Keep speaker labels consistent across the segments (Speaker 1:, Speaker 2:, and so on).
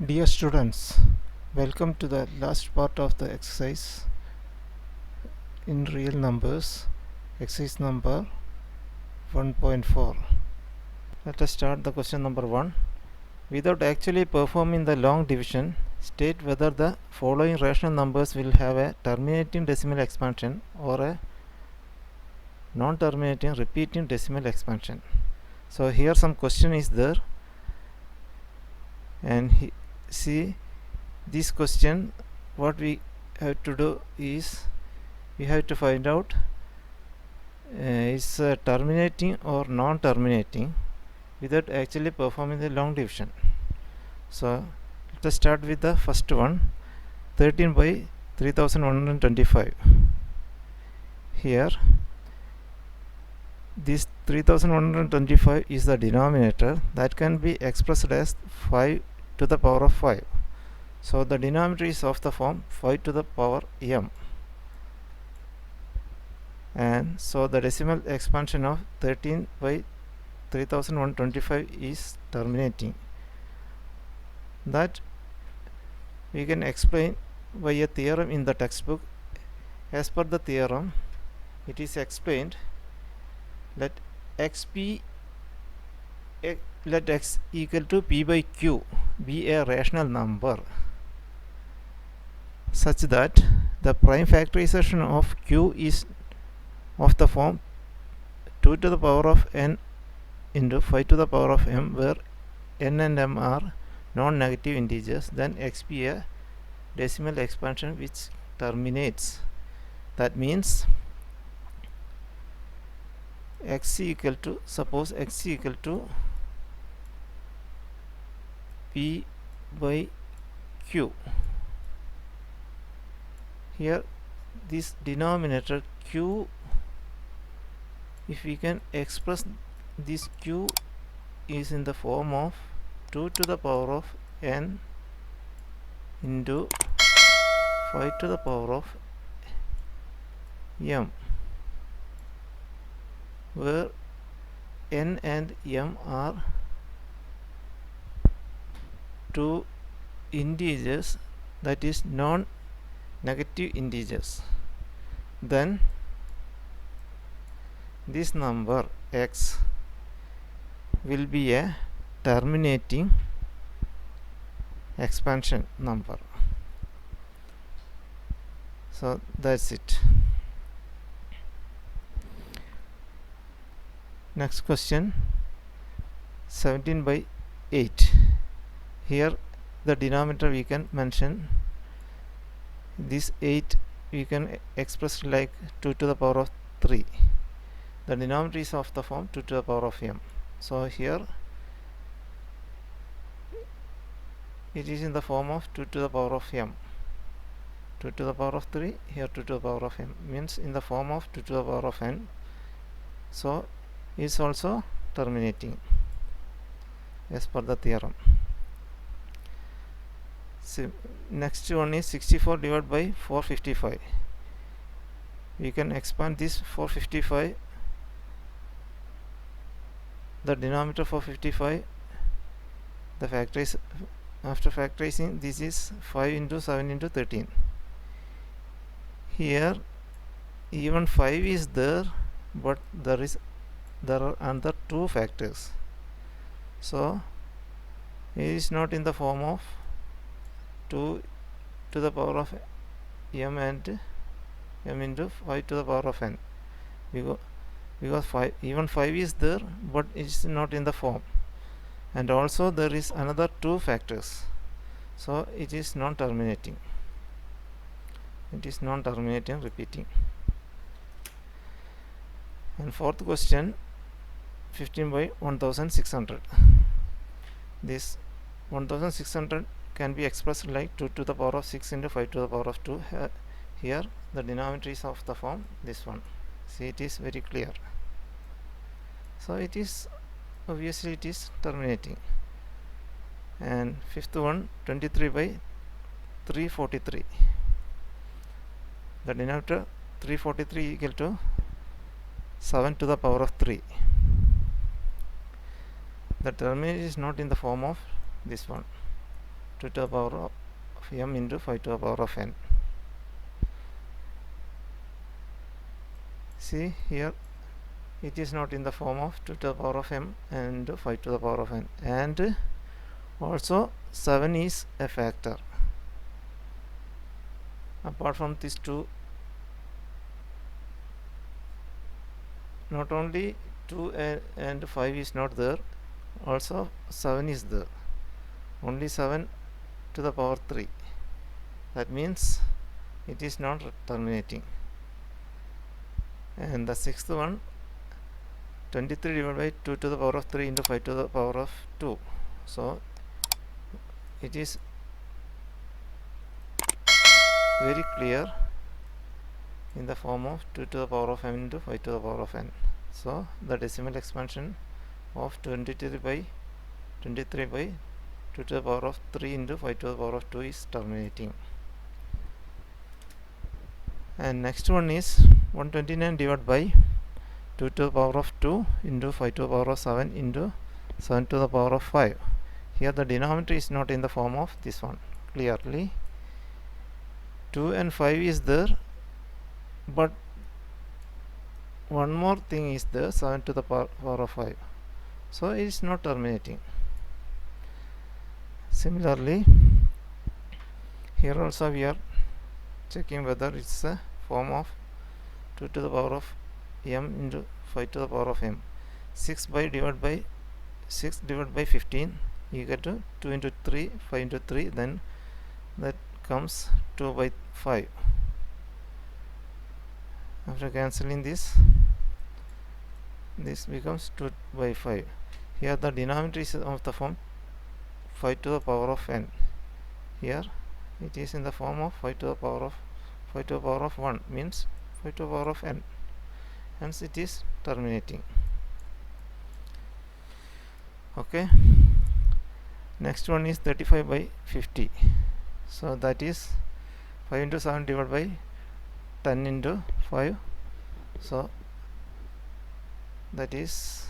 Speaker 1: Dear students, welcome to the last part of the exercise in real numbers, exercise number 1.4. Let us start the question number 1. Without actually performing the long division, state whether the following rational numbers will have a terminating decimal expansion or a non-terminating repeating decimal expansion. So here some question is there, and see this question. What we have to do is we have to find out is terminating or non-terminating without actually performing the long division. So let us start with the first one, 13 by 3125. Here this 3125 is the denominator that can be expressed as 5 to the power of 5. So the denominator is of the form 5 to the power m, and so the decimal expansion of 13 by 3125 is terminating. That we can explain by a theorem in the textbook. As per the theorem, it is explained, let x equal to p by q be a rational number such that the prime factorization of q is of the form 2 to the power of n into 5 to the power of m, where n and m are non-negative integers. Then x be a decimal expansion which terminates. That means x equal to, suppose x equal to p by q. Here this denominator q, if we can express this q is in the form of 2 to the power of n into 5 to the power of m, where n and m are two integers, that is non-negative integers. Then this number x will be a terminating expansion number. So that's it. Next question, 17 by 8. Here the denominator we can mention this 8, we can express like 2 to the power of 3. The denominator is of the form 2 to the power of m. So here it is in the form of 2 to the power of m. 2 to the power of 3, here 2 to the power of m, means in the form of 2 to the power of n. So is also terminating as per the theorem. So next one is 64 divided by 455. We can expand this 455, the denominator 455, the factorize, after factorizing this is 5 into 7 into 13. Here even 5 is there, but there are another two factors, so it is not in the form of 2 to the power of m and m into 5 to the power of n, because 5, even 5 is there, but it is not in the form, and also there is another two factors, so it is non-terminating. It is non-terminating, repeating. And fourth question, 15 by 1600. This 1600 can be expressed like 2 to the power of 6 into 5 to the power of 2. Here the denominator is of the form this one. See, it is very clear. So it is, obviously it is terminating. And fifth one, 23 by 343. The denominator 343 equal to 7 to the power of 3. The terminator is not in the form of this one. 2 to the power of m into 5 to the power of n. See here, it is not in the form of 2 to the power of m and 5 to the power of n, and also 7 is a factor. Apart from these two, not only 2 and 5 is not there, also 7 is there. Only 7 to the power 3. That means it is not terminating. And the sixth one, 23 divided by 2 to the power of 3 into 5 to the power of 2. So it is very clear in the form of 2 to the power of m into 5 to the power of n. So the decimal expansion of 23 by 2 to the power of 3 into 5 to the power of 2 is terminating. And next one is 129 divided by 2 to the power of 2 into 5 to the power of 7 into 7 to the power of 5. Here the denominator is not in the form of this one. Clearly 2 and 5 is there, but one more thing is there, 7 to the power of 5. So it is not terminating. Similarly, here also we are checking whether it's a form of 2 to the power of m into 5 to the power of m. 6 divided by 15 equal to 2 into 3, 5 into 3, then that comes 2 by 5. After cancelling this becomes 2 by 5. Here the denominator is of the form 5 to the power of n. Here it is in the form of 5 to the power of 1, means 5 to the power of n. Hence it is terminating. Okay. Next one is 35 by 50. So that is 5 into 7 divided by 10 into 5. So that is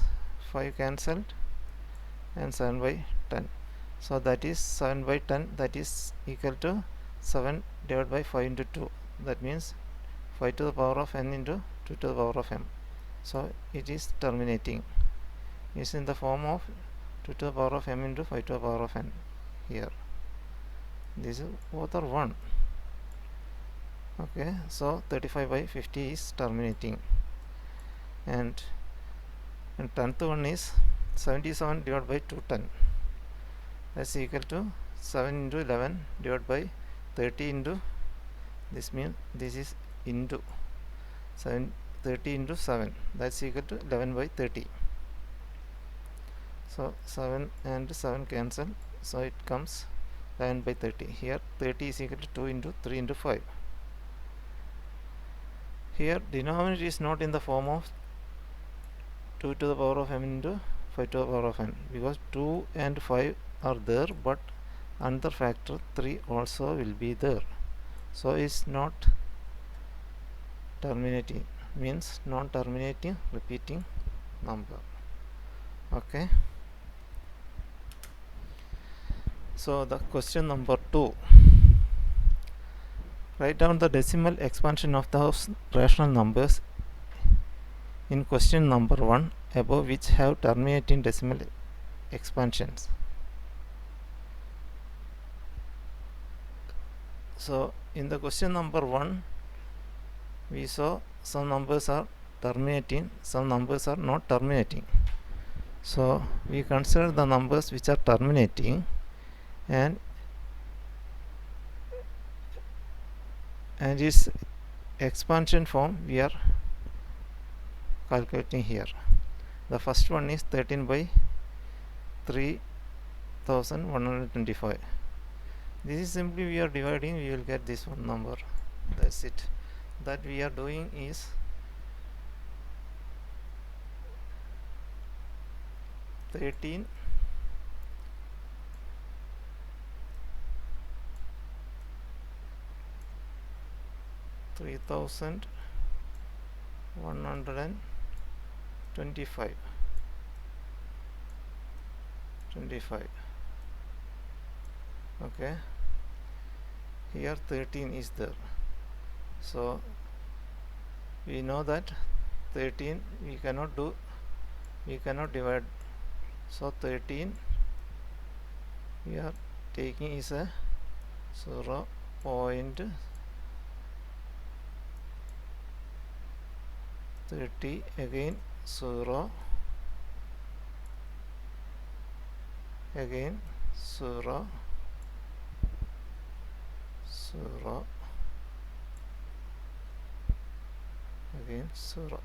Speaker 1: 5 cancelled and 7 by 10. So that is 7 by 10, that is equal to 7 divided by 5 into 2. That means 5 to the power of n into 2 to the power of m. So it is terminating. It is in the form of 2 to the power of m into 5 to the power of n. Here these both are 1. Okay, so 35 by 50 is terminating. And 10th one is 77 divided by 210. That's equal to 7 into 11 divided by 30 into, this means this is into 30 into 7, that's equal to 11 by 30. So 7 and 7 cancel, so it comes 11 by 30. Here 30 is equal to 2 into 3 into 5. Here denominator is not in the form of 2 to the power of m into 5 to the power of n, because 2 and 5 are there, but another factor 3 also will be there. So it's not terminating, means non-terminating repeating number. Okay. So the question number 2. Write down the decimal expansion of those rational numbers in question number 1 above which have terminating decimal expansions. So in the question number 1, we saw some numbers are terminating, some numbers are not terminating. So we consider the numbers which are terminating, and its expansion form we are calculating here. The first one is 13 by 3125. This is simply we are dividing, we will get this one number. That's it. That we are doing is 13 3125 25. Okay, here 13 is there, so we know that 13 we cannot divide, so 13 we are taking is a 0.30, again 0, again 0, 0, again 0.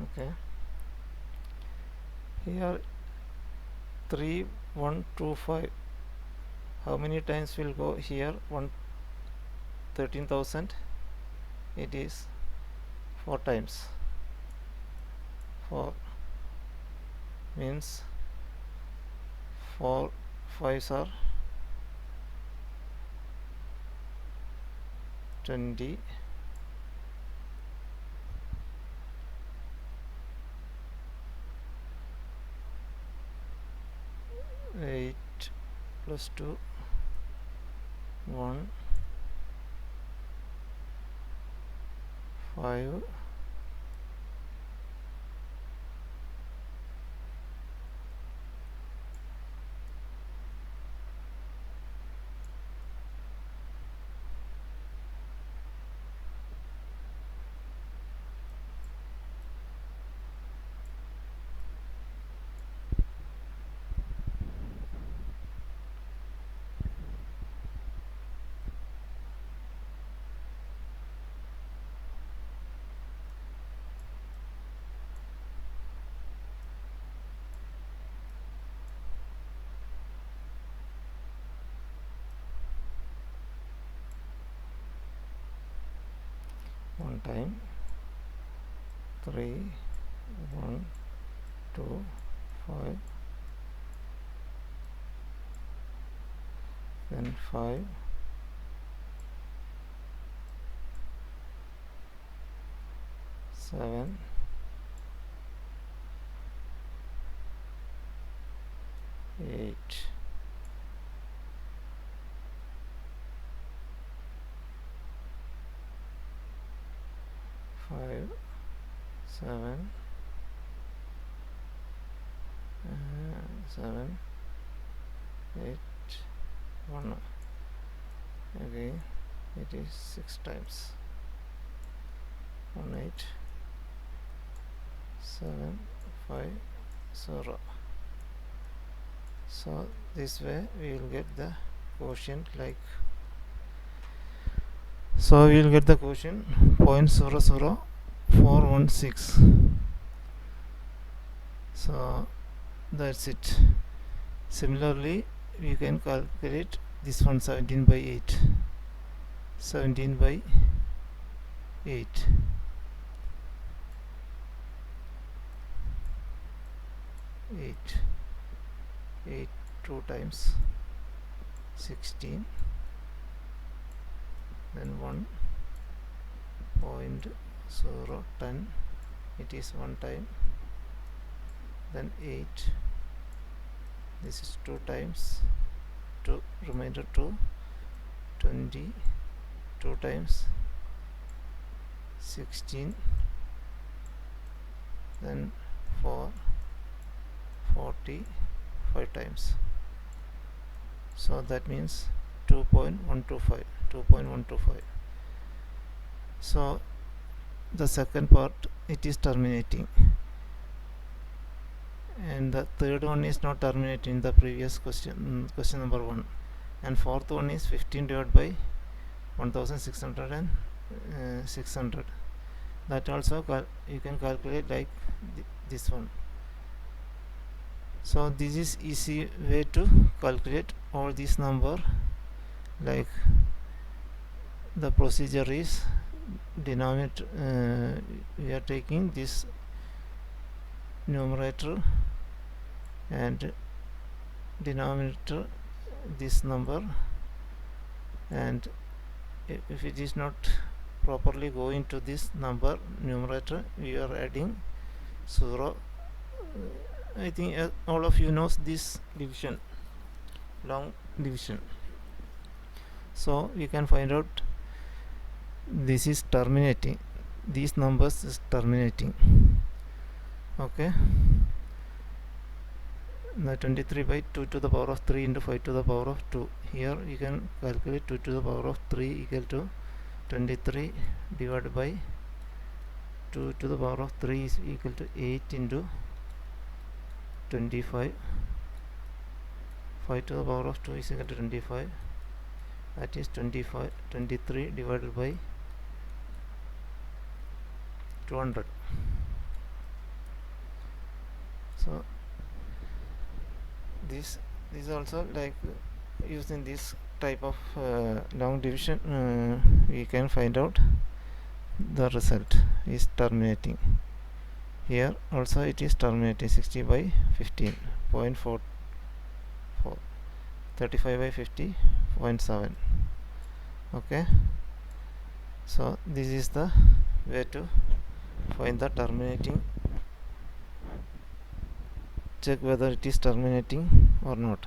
Speaker 1: Okay, here 3125, how many times will go here? 13,000, it is 4 times. 4 means 4 5s are 20, 8 plus 2, 1, 5, 1 time, 3, 1, 2, 5, then 5, 7, 8, 5, 7, 7, 8, 1, again it is 6 times, 1, 8, 7, 5, 0. So this way we will get the quotient like, so we will get the quotient 0.00416. so that's it. Similarly, we can calculate this one, 17 by 8, 17 by 8, 8, 8 2 times 16, then 1.010, it is 1 time, then 8, this is 2 times, 2 remainder 2, 20, 2 times 16, then 4, 40, 5 times, so that means 2.125, 2.125. so the second part, it is terminating, and the third one is not terminating, the previous question, question number 1, and fourth one is 15 divided by 1600 and 600, that also you can calculate like this one. So this is easy way to calculate all these number. Like the procedure is denominator, we are taking this numerator and denominator this number, and if it is not properly going to this number numerator, we are adding 0. I think all of you knows this division, long division. So we can find out this is terminating, these numbers is terminating. Okay, the 23 by 2 to the power of 3 into 5 to the power of 2. Here you can calculate 2 to the power of 3 equal to 23 divided by 2 to the power of 3 is equal to 8 into 25. 5 to the power of 2 is equal to 25. That is 23 divided by 200. So this also, like using this type of long division, we can find out the result is terminating. Here also it is terminating. 60 by 15.44, 35 by 50.7. okay, so this is the way to find the terminating, check whether it is terminating or not.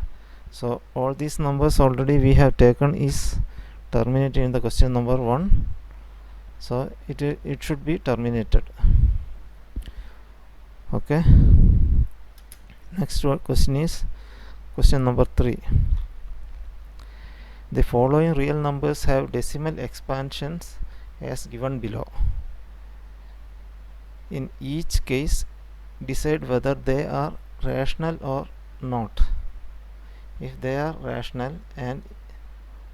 Speaker 1: So all these numbers already we have taken is terminated in the question number 1, so it should be terminated. Okay, next question is question number 3. The following real numbers have decimal expansions as given below. In each case, decide whether they are rational or not. If they are rational and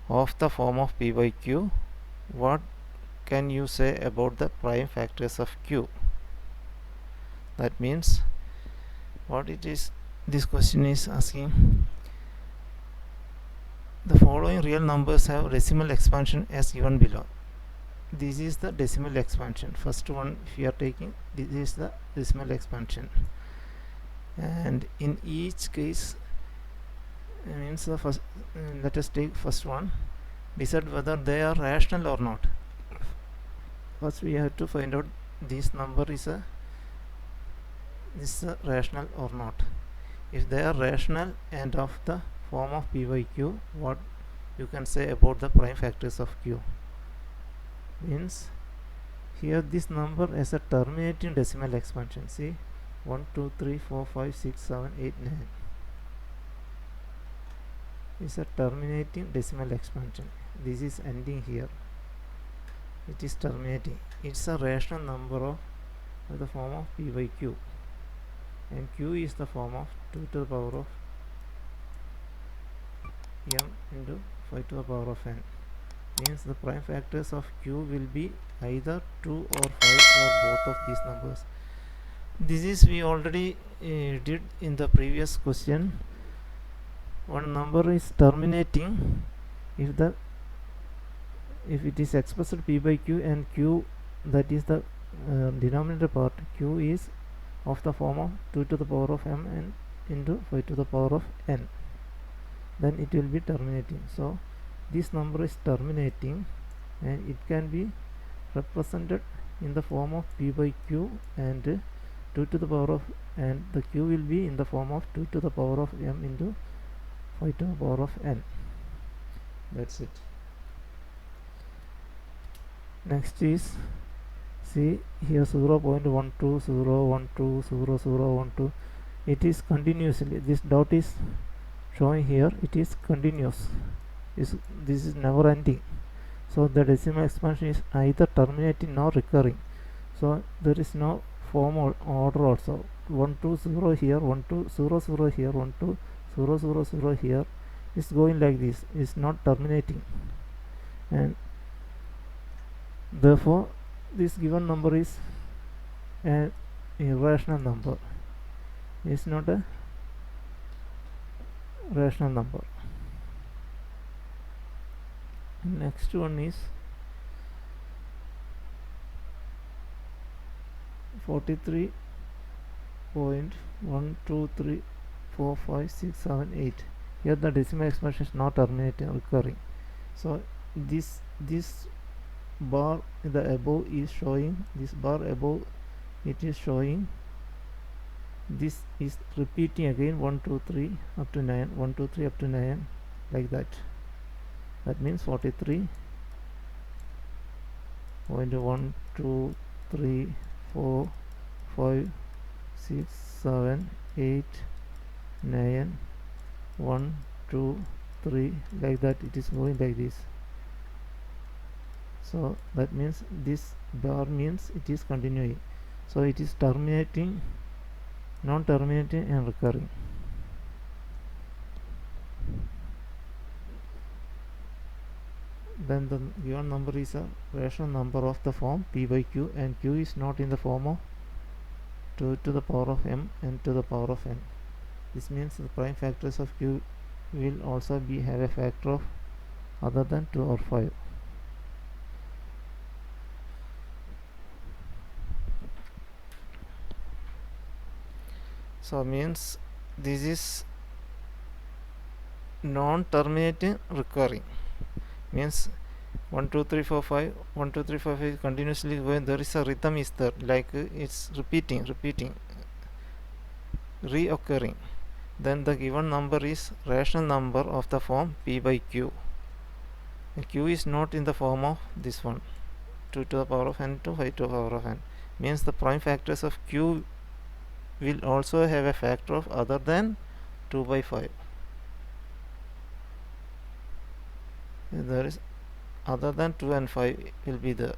Speaker 1: of the form of p by q, what can you say about the prime factors of q? That means what it is, this question is asking, the following real numbers have decimal expansion as given below. This is the decimal expansion. First one, if you are taking, this is the decimal expansion, and in each case means the first, let us take first one, decide whether they are rational or not. First we have to find out this number is a rational or not. If they are rational and of the form of p by q, what you can say about the prime factors of q? Means here this number has a terminating decimal expansion. See, 1 2 3 4 5 6 7 8 9 is a terminating decimal expansion. This is ending here, it is terminating. It's a rational number of the form of p by q, and q is the form of 2 to the power of m into 5 to the power of n. Means the prime factors of q will be either 2 or 5 or both of these numbers. This is we already did in the previous question. One number is terminating if it is expressed p by q and q, that is the denominator part, q is of the form of 2 to the power of m and into 5 to the power of n, then it will be terminating. So this number is terminating, and it can be represented in the form of p by q and 2 to the power of, and the q will be in the form of 2 to the power of m into 5 to the power of n. That's it. Next is, see here 0.12, 012, 0012, it is continuously, this dot is showing here, it is continuous, this is never ending. So the decimal expansion is either terminating or recurring. So there is no form or order also. 1 2 0 here, 1 2 0 0 here, 1 2 0 0 0 here, is going like this, is not terminating, and therefore this given number is an irrational number, is not a rational number. Next one is 43.1234567 8. Here the decimal expansion is not terminating, recurring. So this bar in the above is showing, this bar above it is showing this is repeating again 1 2 3 up to 9, 1 2 3 up to 9, like that. That means 43 1 2 3 4 5 6 7 8 9 1 2 3, like that. It is moving like this. So that means this bar means it is continuing. So it is terminating, non-terminating and recurring. Then the given number is a rational number of the form p by q, and q is not in the form of 2 to the power of m and to the power of n. This means the prime factors of q will also have a factor of other than 2 or 5. So means this is non-terminating recurring, means 1 2 3 4 5 1 2 3 4 5 continuously going. There is a rhythm is there, like it's repeating reoccurring. Then the given number is rational number of the form p by q. And q is not in the form of this one, 2 to the power of n to 5 to the power of n. Means the prime factors of q will also have a factor of other than 2 by 5. There is other than 2 and 5 will be there.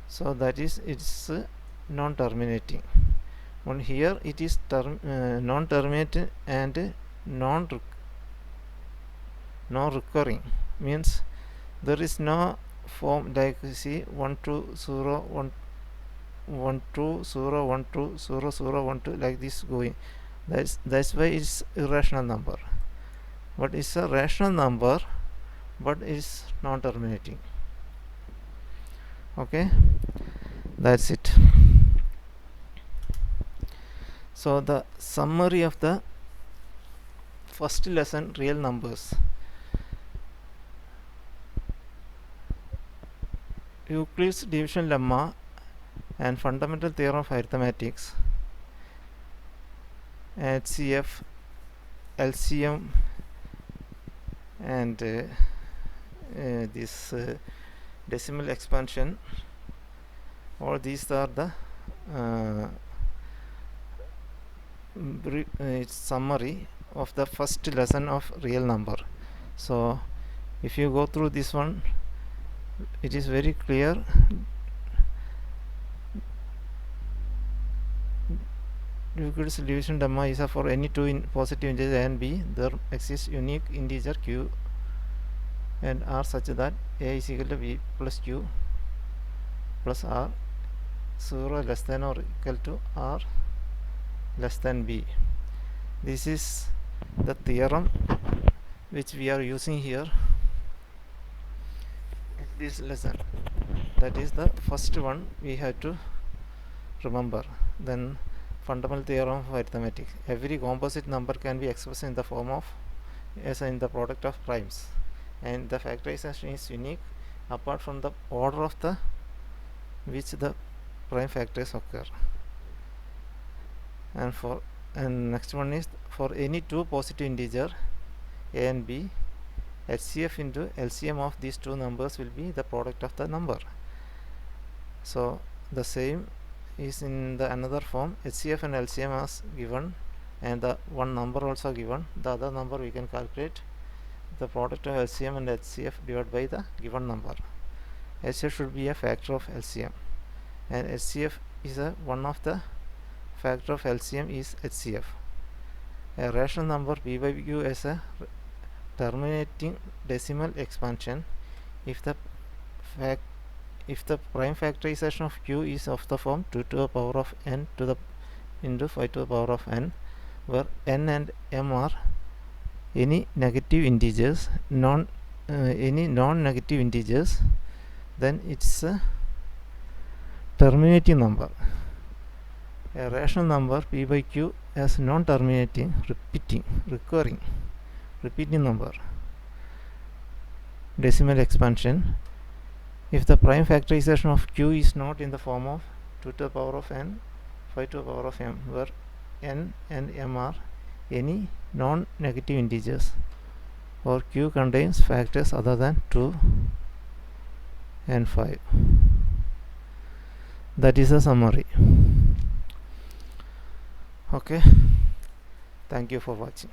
Speaker 1: So that is, it's non-terminating. On here it is non-terminating and non-recurring, means there is no form like, see, 1 2 0 1 1 2 0 1 2 0 0 1 2, like this going. That's why it's irrational number. But it's a rational number, but it's non-terminating. Okay, that's it. So the summary of the first lesson, real numbers. Euclid's division lemma and fundamental theorem of arithmetics, HCF, LCM, and this decimal expansion, all these are the it's summary of the first lesson of real number. So if you go through this one, it is very clear. Euclid's division lemma is for any two positive integers a and b, there exists unique integer q and r such that a is equal to b plus q plus r, 0 less than or equal to r less than b. This is the theorem which we are using here in this lesson. That is the first one we have to remember. Then fundamental theorem of arithmetic. Every composite number can be expressed in the form of as in the product of primes, and the factorization is unique apart from the order of the which the prime factors occur. And next one is for any two positive integer a and b, HCF into LCM of these two numbers will be the product of the number. So the same is in the another form, HCF and LCM as given, and the one number also given. The other number we can calculate the product of LCM and HCF divided by the given number. HCF should be a factor of LCM, and HCF is one of the factor of LCM is HCF. A rational number p by q is a terminating decimal expansion if the prime factorization of q is of the form 2 to the power of n to the into 5 to the power of n, where n and m are any negative integers, any non-negative integers, then it's a terminating number. A rational number p by q as non-terminating, repeating number, decimal expansion, if the prime factorization of q is not in the form of 2 to the power of n, 5 to the power of m, where n and m are any non-negative integers, or q contains factors other than 2 and 5. That is a summary. Okay, thank you for watching.